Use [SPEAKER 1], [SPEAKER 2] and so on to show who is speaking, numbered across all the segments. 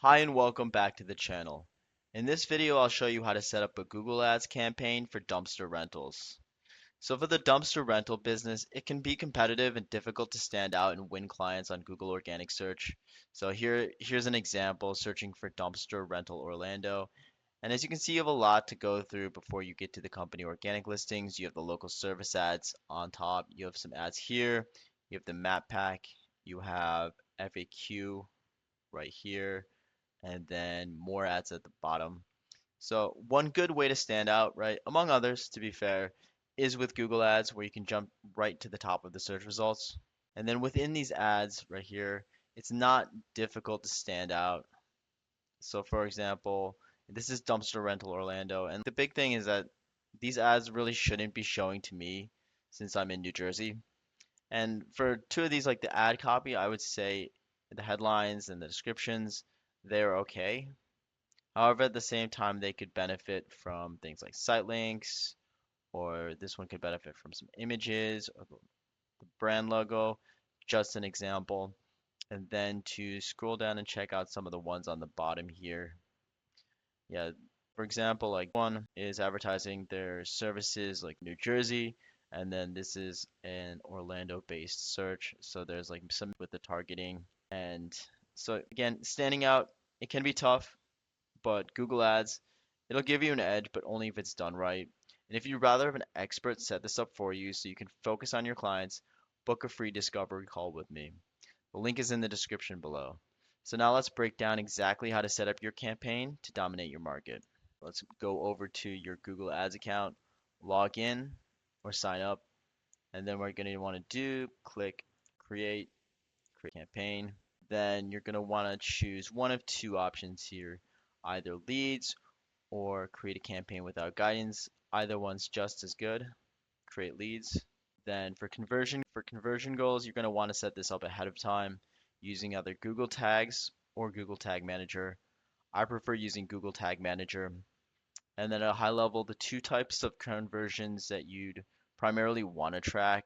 [SPEAKER 1] Hi and welcome back to the channel. In this video, I'll show you how to set up a Google Ads campaign for dumpster rentals. So for the dumpster rental business, it can be competitive and difficult to stand out and win clients on Google organic search. So here's an example searching for dumpster rental Orlando. And as you can see, you have a lot to go through before you get to the company organic listings. You have the local service ads on top. You have some ads here. You have the map pack. You have FAQ right here and then more ads at the bottom. So one good way to stand out, right, among others, to be fair, is with Google Ads, where you can jump right to the top of the search results. And then within these ads right here, it's not difficult to stand out. So for example, this is dumpster rental Orlando, and the big thing is that these ads really shouldn't be showing to me since I'm in New Jersey. And for two of these, like the ad copy, I would say the headlines and the descriptions, they're okay. However, at the same time, they could benefit from things like site links, or this one could benefit from some images or the brand logo, just an example. And then to scroll down and check out some of the ones on the bottom here. Yeah, for example, like one is advertising their services like New Jersey, and then this is an Orlando-based search. So there's like some with the targeting. And so again, standing out, it can be tough, but Google Ads, it'll give you an edge, but only if it's done right. And if you'd rather have an expert set this up for you so you can focus on your clients, book a free discovery call with me. The link is in the description below. So now let's break down exactly how to set up your campaign to dominate your market. Let's go over to your Google Ads account, log in or sign up, and then we're going to want to click create, create campaign. Then you're going to want to choose one of two options here, either leads or create a campaign without guidance. Either one's just as good. Create leads. Then for conversion goals, you're going to want to set this up ahead of time using either Google Tags or Google Tag Manager. I prefer using Google Tag Manager. And then at a high level, the two types of conversions that you'd primarily want to track,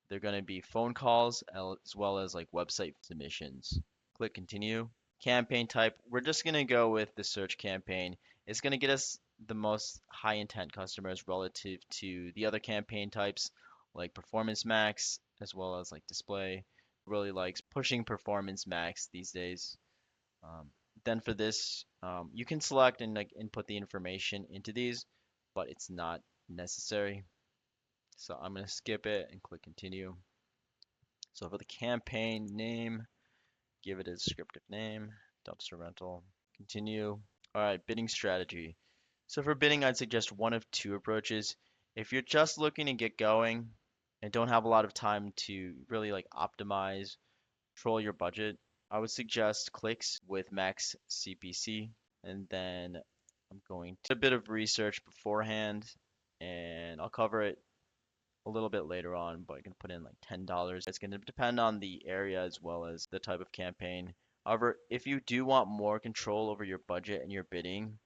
[SPEAKER 1] they're going to be phone calls as well as like website submissions. Click continue. Campaign type, we're just going to go with the search campaign. It's going to get us the most high intent customers relative to the other campaign types like Performance Max as well as like display. Really likes pushing Performance Max these days. Um, then for this, you can select and like input the information into these, but it's not necessary. So I'm going to skip it and click continue. So for the campaign name, give it a descriptive name, dumpster rental. Continue. All right, bidding strategy. So for bidding, I'd suggest one of two approaches. If you're just looking to get going and don't have a lot of time to really like optimize, control your budget, I would suggest clicks with max CPC. And then I'm going to a bit of research beforehand and I'll cover it a little bit later on, but I can put in like $10. It's going to depend on the area as well as the type of campaign. However, if you do want more control over your budget and your bidding,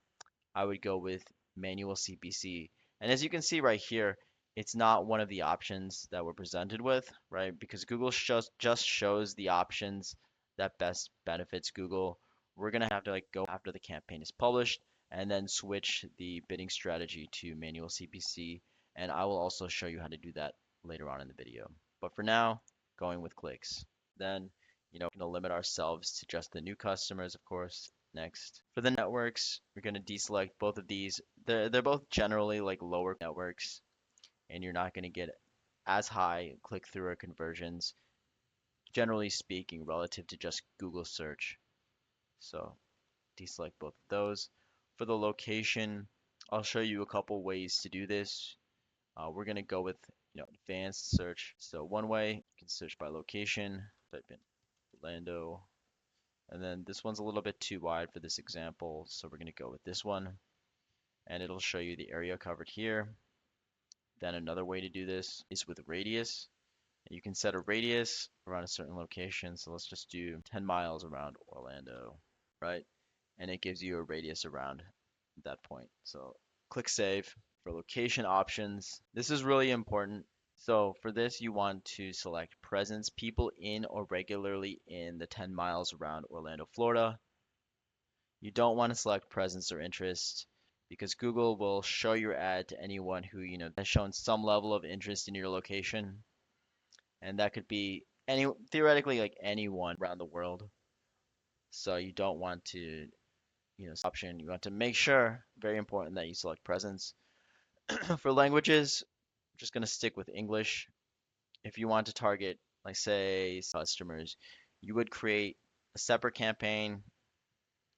[SPEAKER 1] I would go with manual CPC. And as you can see right here, it's not one of the options that we're presented with, right? Because Google just shows the options that best benefits Google. We're gonna have to like go after the campaign is published and then switch the bidding strategy to manual CPC. And I will also show you how to do that later on in the video. But for now, going with clicks. Then, we're gonna limit ourselves to just the new customers, of course. Next. For the networks, we're going to deselect both of these. They're both generally like lower networks, and you're not going to get as high click-through or conversions, generally speaking, relative to just Google search. So deselect both of those. For the location, I'll show you a couple ways to do this. We're going to go with advanced search. So one way, you can search by location, type in Orlando, and then this one's a little bit too wide for this example, so we're going to go with this one. And it'll show you the area covered here. Then another way to do this is with radius. You can set a radius around a certain location. So let's just do 10 miles around Orlando, right? And it gives you a radius around that point. So click save. For location options, this is really important. So for this, you want to select presence, people in or regularly in the 10 miles around Orlando, Florida. You don't want to select presence or interest because Google will show your ad to anyone who, has shown some level of interest in your location. And that could be theoretically like anyone around the world. So you don't want to, option. You want to make sure, very important, that you select presence. For languages, I'm just going to stick with English. If you want to target, like say, customers, you would create a separate campaign.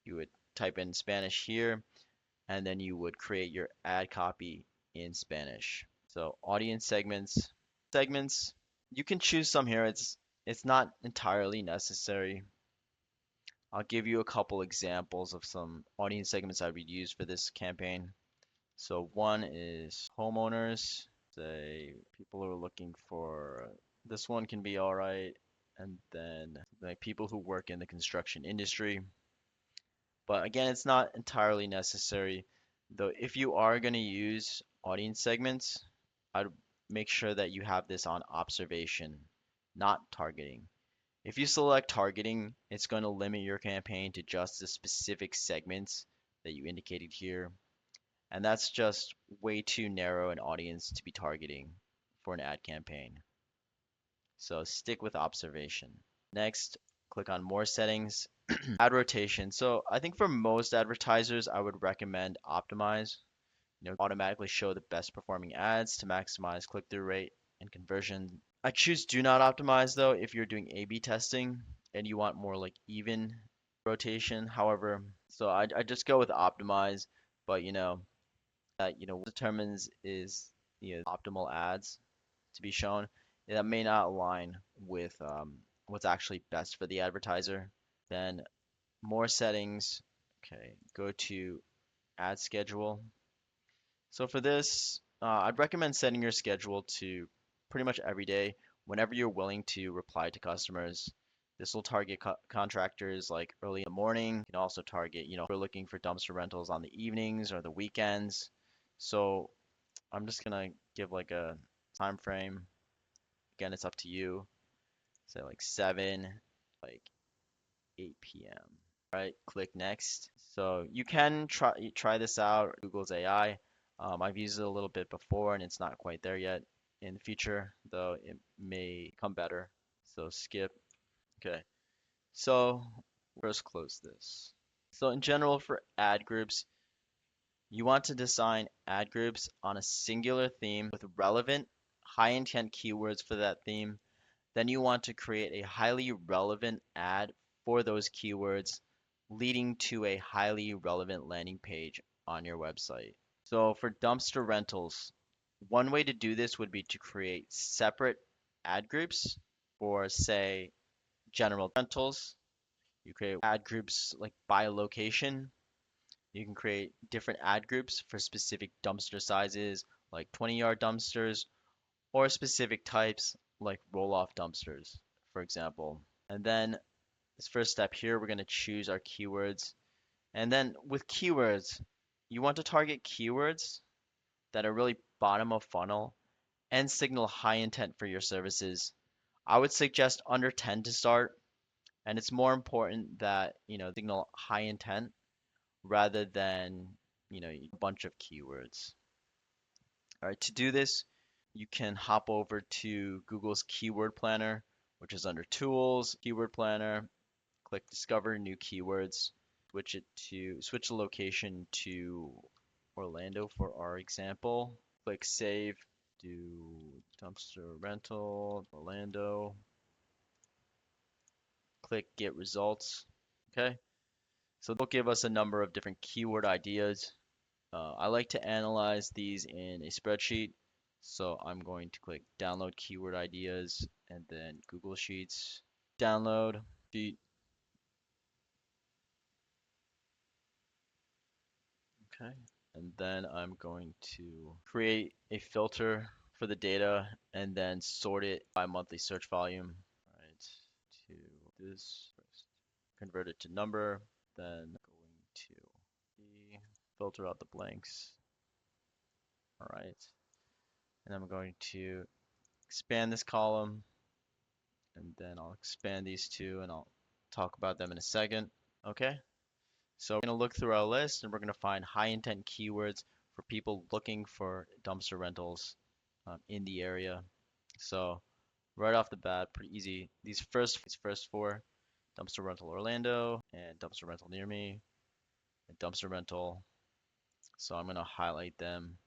[SPEAKER 1] You would type in Spanish here, and then you would create your ad copy in Spanish. So audience segments, you can choose some here. It's not entirely necessary. I'll give you a couple examples of some audience segments I would use for this campaign. So one is homeowners. Say people who are looking for this one can be all right. And then like people who work in the construction industry. But again, it's not entirely necessary. Though if you are going to use audience segments, I'd make sure that you have this on observation, not targeting. If you select targeting, it's going to limit your campaign to just the specific segments that you indicated here. And that's just way too narrow an audience to be targeting for an ad campaign. So stick with observation. Next, click on more settings. Ad rotation. So I think for most advertisers, I would recommend optimize. Automatically show the best performing ads to maximize click-through rate and conversion. I choose do not optimize though if you're doing A/B testing and you want more like even rotation. However, so I just go with optimize, but that what determines is optimal ads to be shown. That may not align with what's actually best for the advertiser. Then more settings. Okay, go to ad schedule. So for this, I'd recommend setting your schedule to pretty much every day whenever you're willing to reply to customers. This will target contractors like early in the morning. You can also target, if we're looking for dumpster rentals on the evenings or the weekends. So I'm just gonna give like a time frame. Again, it's up to you. Say like 7, like 8 p.m. Right, click next. So you can try this out, Google's AI. I've used it a little bit before and it's not quite there yet. In the future, though, it may come better. So skip. Okay, so let's close this. So in general, for ad groups, you want to design ad groups on a singular theme with relevant, high intent keywords for that theme. Then you want to create a highly relevant ad for those keywords, leading to a highly relevant landing page on your website. So for dumpster rentals, one way to do this would be to create separate ad groups for, say, general rentals. You create ad groups like by location. You can create different ad groups for specific dumpster sizes, like 20-yard dumpsters, or specific types, like roll-off dumpsters, for example. And then this first step here, we're going to choose our keywords. And then with keywords, you want to target keywords that are really bottom of funnel and signal high intent for your services. I would suggest under 10 to start, and it's more important that, signal high intent rather than, a bunch of keywords. All right, to do this, you can hop over to Google's Keyword Planner, which is under Tools, Keyword Planner, click Discover New Keywords, switch the location to Orlando for our example. Click Save, do dumpster rental, Orlando, click Get Results. Okay, so they'll give us a number of different keyword ideas. I like to analyze these in a spreadsheet. So I'm going to click download keyword ideas and then Google Sheets, download sheet. Okay. And then I'm going to create a filter for the data and then sort it by monthly search volume. All right. To this first, convert it to number, then going to filter out the blanks. All right. And I'm going to expand this column and then I'll expand these two and I'll talk about them in a second. Okay, So we're going to look through our list and we're going to find high intent keywords for people looking for dumpster rentals in the area. So right off the bat, pretty easy. These first four, dumpster rental Orlando and dumpster rental near me and dumpster rental. So I'm going to highlight them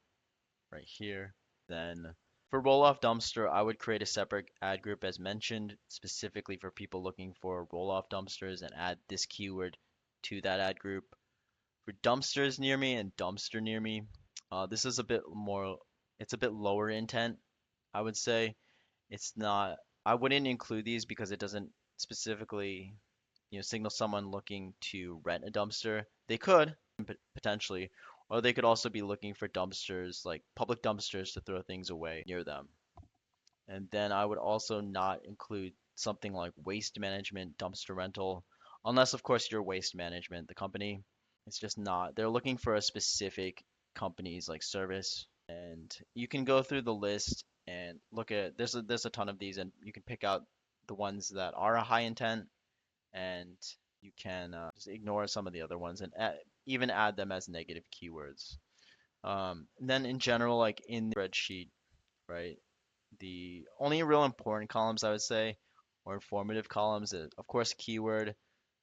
[SPEAKER 1] right here. Then for roll-off dumpster, I would create a separate ad group as mentioned, specifically for people looking for roll-off dumpsters and add this keyword to that ad group. For dumpsters near me and dumpster near me, this is a bit more, it's a bit lower intent, I would say. It's not, I wouldn't include these because it doesn't specifically, signal someone looking to rent a dumpster. They could potentially, or they could also be looking for dumpsters, like public dumpsters to throw things away near them. And then I would also not include something like waste management, dumpster rental, unless of course you're waste management, the company. It's just not. They're looking for a specific company's like service, and you can go through the list and look at. There's a ton of these, and you can pick out the ones that are a high intent, and you can just ignore some of the other ones and even add them as negative keywords. And then in general, like in the spreadsheet, right? The only real important columns I would say, or informative columns, is of course keyword,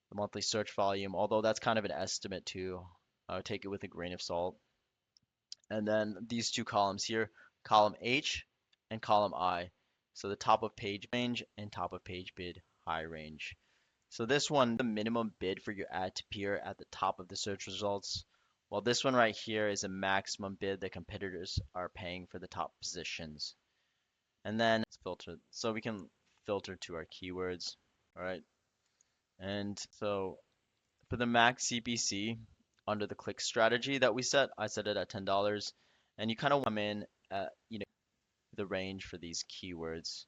[SPEAKER 1] the monthly search volume, although that's kind of an estimate too. I would take it with a grain of salt. And then these two columns here, column H and column I. So the top of page range and top of page bid high range. So this one, the minimum bid for your ad to appear at the top of the search results, while this one right here is a maximum bid that competitors are paying for the top positions. And then it's filtered, so we can filter to our keywords, all right? And so for the max CPC, under the click strategy that we set, I set it at $10, and you kind of come in at, the range for these keywords.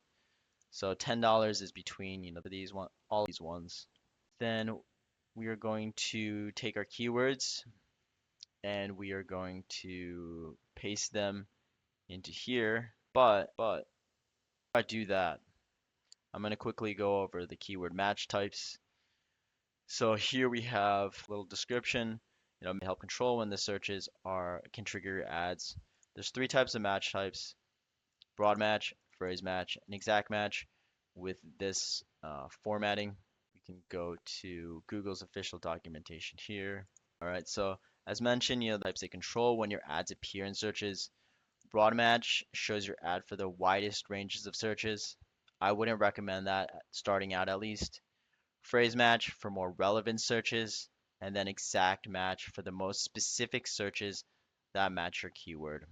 [SPEAKER 1] So $10 is between, for these one, all these ones. Then we are going to take our keywords and we are going to paste them into here. But if I do that, I'm going to quickly go over the keyword match types. So here we have a little description, help control when the searches can trigger your ads. There's three types of match types: broad match, phrase match, and exact match. With this formatting, you can go to Google's official documentation here. All right, so as mentioned, the types they control when your ads appear in searches. Broad match shows your ad for the widest ranges of searches. I wouldn't recommend that starting out at least. Phrase match for more relevant searches, and then exact match for the most specific searches that match your keyword.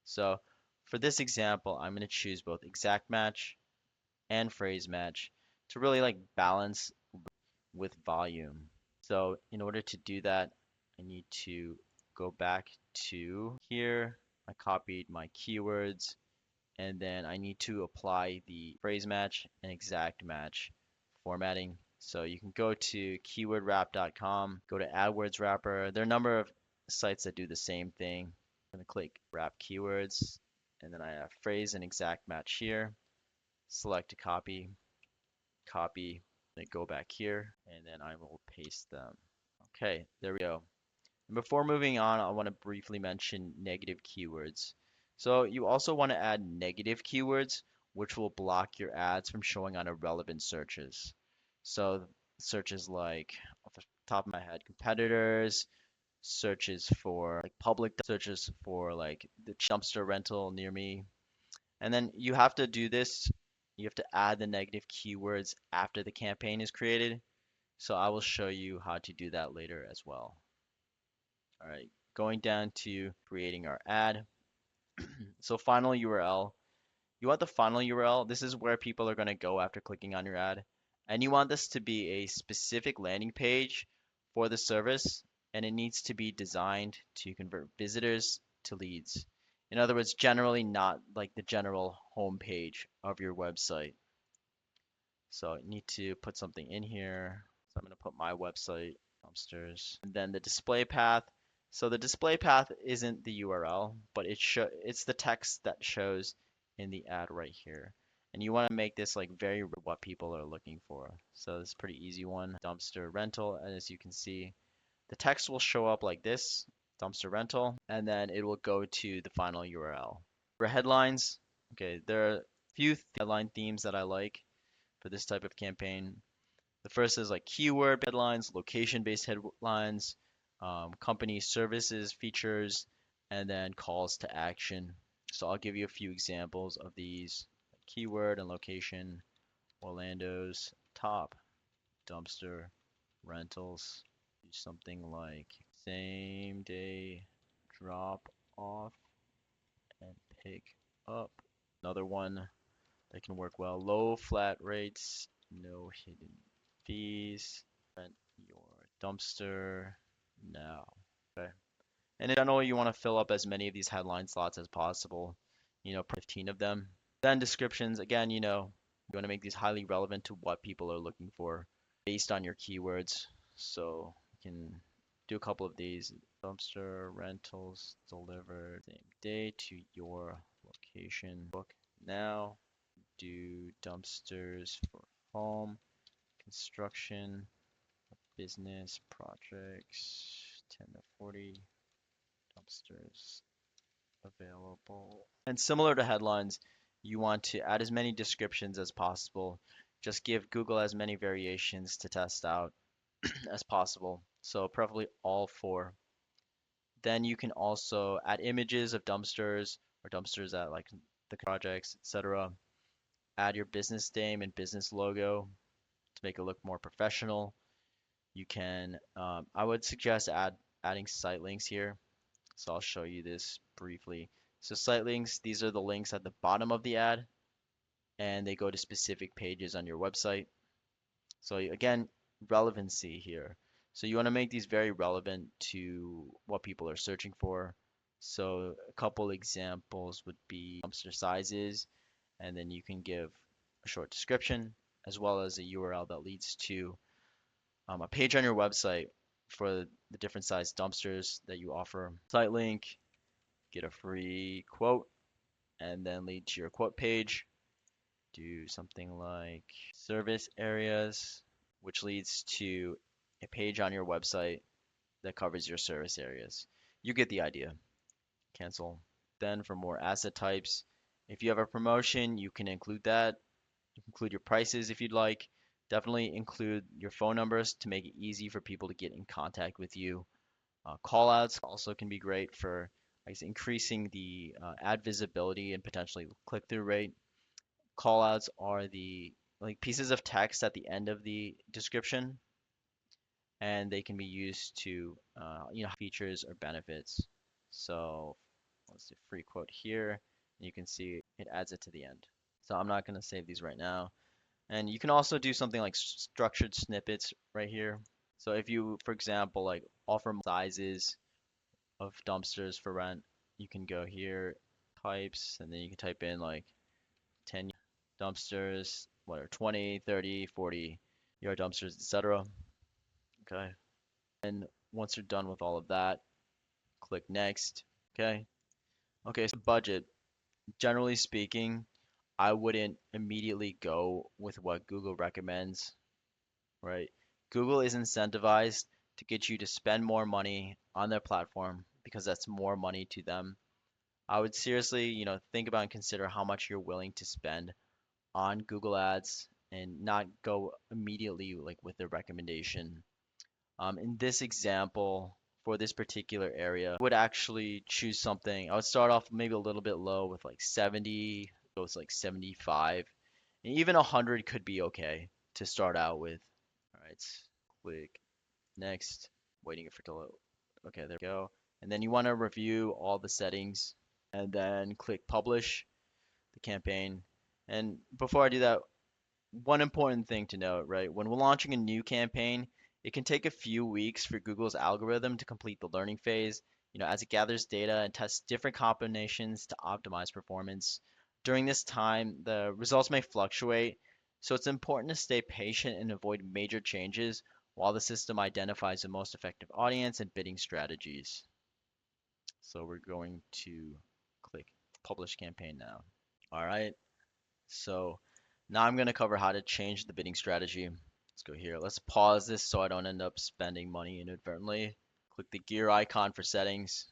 [SPEAKER 1] So for this example, I'm going to choose both exact match and phrase match to really like balance with volume. So in order to do that, I need to go back to here. I copied my keywords, and then I need to apply the phrase match and exact match formatting. So you can go to keywordwrap.com, go to AdWords Wrapper. There are a number of sites that do the same thing. I'm going to click wrap keywords, and then I have phrase and exact match here. Select a copy, copy, then go back here, and then I will paste them. Okay, there we go. And before moving on, I want to briefly mention negative keywords. So you also want to add negative keywords, which will block your ads from showing on irrelevant searches. So searches like, off the top of my head, competitors, searches for like public searches for like the dumpster rental near me. And then you have to do this. You have to add the negative keywords after the campaign is created. So I will show you how to do that later as well. All right, going down to creating our ad. So final URL. You want the final URL. This is where people are going to go after clicking on your ad. And you want this to be a specific landing page for the service, and it needs to be designed to convert visitors to leads. In other words, generally not like the general home page of your website. So you need to put something in here. So I'm going to put my website, dumpsters, and then the display path. So the display path isn't the URL, but it's the text that shows in the ad right here. And you want to make this like very what people are looking for. So it's a pretty easy one. Dumpster rental, as you can see. The text will show up like this, dumpster rental, and then it will go to the final URL. For headlines, okay, there are a few headline themes that I like for this type of campaign. The first is like keyword headlines, location-based headlines, company services features, and then calls to action. So I'll give you a few examples of these. Keyword and location, Orlando's top dumpster rentals. Something like same day drop off and pick up. Another one that can work well. Low flat rates, no hidden fees. Rent your dumpster now. Okay. And in general, you want to fill up as many of these headline slots as possible. 15 of them. Then descriptions, again, you want to make these highly relevant to what people are looking for based on your keywords. So you can do a couple of these. Dumpster rentals delivered same day to your location. Book now. Do dumpsters for home, construction, business projects, 10 to 40 dumpsters available. And similar to headlines, you want to add as many descriptions as possible. Just give Google as many variations to test out as possible. So preferably all four. Then you can also add images of dumpsters or dumpsters at like the projects, etc. Add your business name and business logo to make it look more professional. You can, I would suggest adding site links here. So I'll show you this briefly. So site links, these are the links at the bottom of the ad, and they go to specific pages on your website. So again, relevancy here. So you want to make these very relevant to what people are searching for. So a couple examples would be dumpster sizes, and then you can give a short description as well as a URL that leads to a page on your website for the different size dumpsters that you offer. Site link, get a free quote, and then lead to your quote page. Do something like service areas, which leads to a page on your website that covers your service areas. You get the idea. Cancel. Then for more asset types, if you have a promotion, you can include that. Include your prices if you'd like. Definitely include your phone numbers to make it easy for people to get in contact with you. Callouts also can be great for, I guess, increasing the ad visibility and potentially click-through rate. Callouts are the like pieces of text at the end of the description, and they can be used to, features or benefits. So let's do free quote here, and you can see it adds it to the end. So I'm not going to save these right now. And you can also do something like structured snippets right here. So if you, for example, like offer sizes of dumpsters for rent, you can go here, types, and then you can type in like 10 dumpsters, what are 20, 30, 40 yard dumpsters, etc. Okay. And once you're done with all of that, click next. Okay. Okay, so budget. Generally speaking, I wouldn't immediately go with what Google recommends, right? Google is incentivized to get you to spend more money on their platform because that's more money to them. I would seriously, think about and consider how much you're willing to spend on Google Ads and not go immediately like with the recommendation. In this example, for this particular area, I would actually choose something. I would start off maybe a little bit low with like 70, so it's like 75, and even 100 could be okay to start out with. All right, click next, waiting for it to load. Okay, there we go. And then you want to review all the settings and then click publish the campaign. And before I do that, one important thing to note, right? When we're launching a new campaign, it can take a few weeks for Google's algorithm to complete the learning phase, as it gathers data and tests different combinations to optimize performance. During this time, the results may fluctuate, so it's important to stay patient and avoid major changes while the system identifies the most effective audience and bidding strategies. So we're going to click publish campaign now. All right. So now I'm going to cover how to change the bidding strategy. Let's go here. Let's pause this so I don't end up spending money inadvertently. Click the gear icon for settings.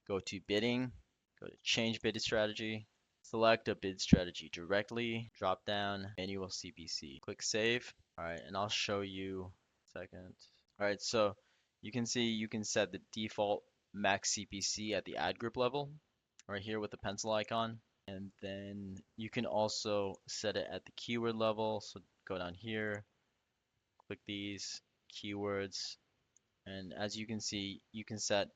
[SPEAKER 1] Go to bidding. Go to change bid strategy. Select a bid strategy directly. Drop down manual CPC. Click save. All right, and I'll show you in a second. All right, so you can see you can set the default max CPC at the ad group level right here with the pencil icon. And then you can also set it at the keyword level. So go down here, click these keywords, and as you can see, you can set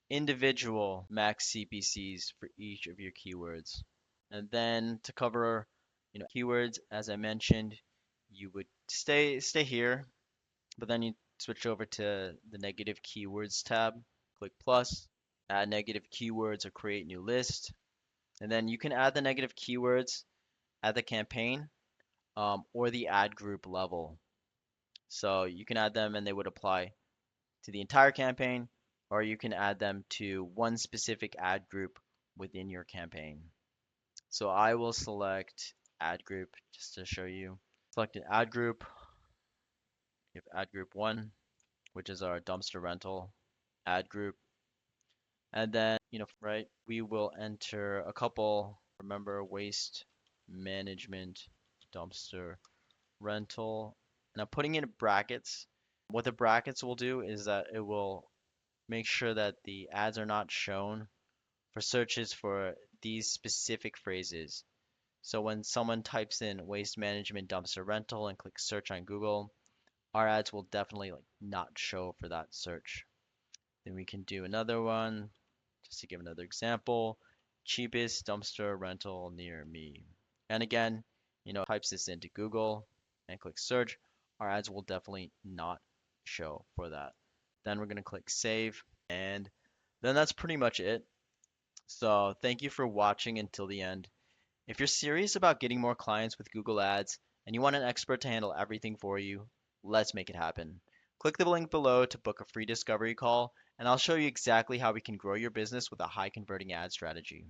[SPEAKER 1] individual max CPCs for each of your keywords. And then to cover, keywords, as I mentioned, you would stay here, but then you switch over to the negative keywords tab, click plus, add negative keywords or create new list. And then you can add the negative keywords at the campaign or the ad group level. So you can add them and they would apply to the entire campaign, or you can add them to one specific ad group within your campaign. So I will select ad group just to show you. Select an ad group. You have ad group 1, which is our dumpster rental ad group. And then, right, we will enter a couple, remember, waste management dumpster rental. And I'm putting in brackets. What the brackets will do is that it will make sure that the ads are not shown for searches for these specific phrases. So when someone types in waste management dumpster rental and clicks search on Google, our ads will definitely not show for that search. Then we can do another one, just to give another example, cheapest dumpster rental near me. And again, types this into Google and click search, our ads will definitely not show for that. Then we're going to click save, and then that's pretty much it. So thank you for watching until the end. If you're serious about getting more clients with Google Ads and you want an expert to handle everything for you, let's make it happen. Click the link below to book a free discovery call, and I'll show you exactly how we can grow your business with a high converting ad strategy.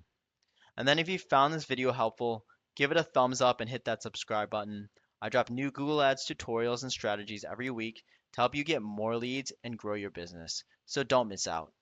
[SPEAKER 1] And then if you found this video helpful, give it a thumbs up and hit that subscribe button. I drop new Google Ads tutorials and strategies every week to help you get more leads and grow your business. So don't miss out.